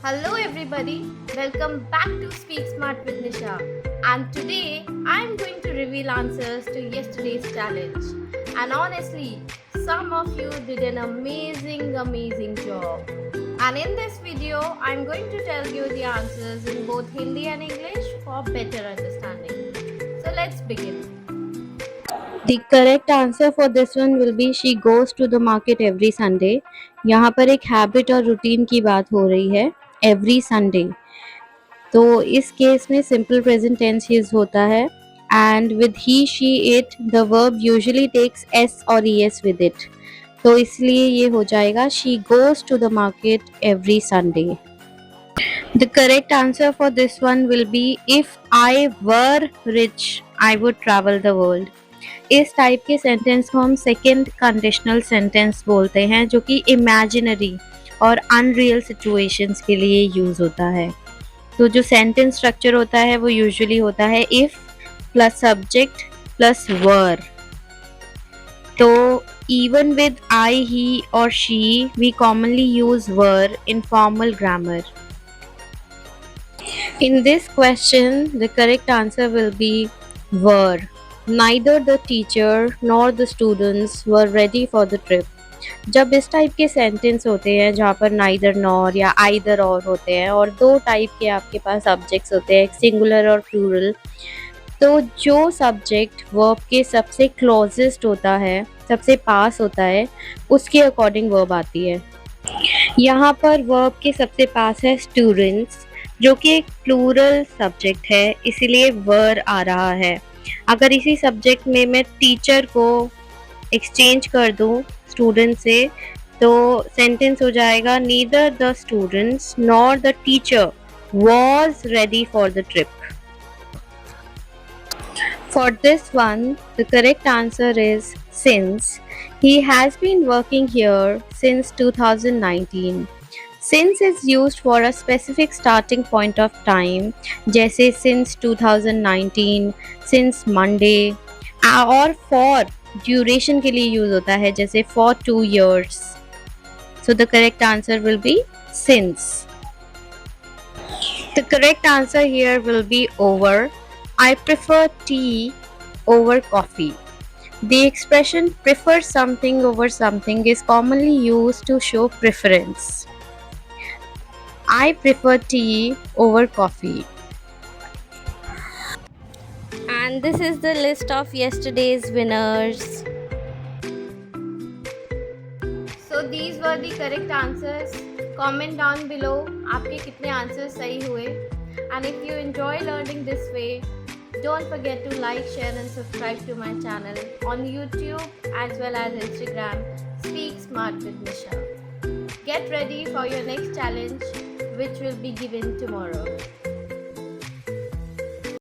Hello, everybody. Welcome back to Speak Smart with Nisha. And today I'm going to reveal answers to yesterday's challenge. And honestly, some of you did an amazing job. And in this video, I'm going to tell you the answers in both Hindi and English for better understanding. So let's begin. The correct answer for this one will be she goes to the market every Sunday. यहाँ पर एक habit और routine की बात हो रही है every Sunday. तो इस केस में सिंपल प्रेजेंट टेंस यूज होता है and with he she it the verb usually takes S और ईएस विद इट. तो इसलिए ये हो जाएगा she goes to the market every Sunday. The correct answer for this one will be if I were rich I would travel the world. इस type के sentence को हम सेकेंड कंडीशनल सेंटेंस बोलते हैं जो कि इमेजिनरी और अनरियल सिचुएशंस के लिए यूज होता है. तो जो सेंटेंस स्ट्रक्चर होता है वो यूजुअली होता है इफ प्लस सब्जेक्ट प्लस वर. तो even with I, he or she, we commonly use were in formal grammar. In this question, the correct answer will be were. Neither the teacher nor the students were ready for the trip. जब इस type के sentence होते हैं जहाँ पर neither nor या either और होते हैं और दो टाइप के आपके पास सब्जेक्ट्स होते हैं, सिंगुलर और प्लूरल, तो जो सब्जेक्ट वर्ब के सबसे क्लोजेस्ट होता है, सबसे पास होता है, उसके अकॉर्डिंग वर्ब आती है. यहाँ पर वर्ब के सबसे पास है स्टूडेंट्स जो कि एक प्लूरल सब्जेक्ट है, इसीलिए वर आ रहा है. अगर इसी सब्जेक्ट में मैं टीचर को एक्सचेंज कर दूँ स्टूडेंट से तो सेंटेंस हो जाएगा neither the students nor the teacher was ready for the trip. For this one, the correct answer is since. He has been working here since 2019. Since is used for a specific starting point of time, जैसे since 2019, since Monday, और for duration के लिए use होता है जैसे for 2 years. So the correct answer will be since. The correct answer here will be over. I prefer tea over coffee. The expression prefer something over something is commonly used to show preference. I prefer tea over coffee. And this is the list of yesterday's winners. So these were the correct answers. Comment down below आपके कितने answers सही हुए. And if you enjoy learning this way, don't forget to like, share and subscribe to my channel on YouTube as well as Instagram, Speak Smart with Nisha. Get ready for your next challenge which will be given tomorrow.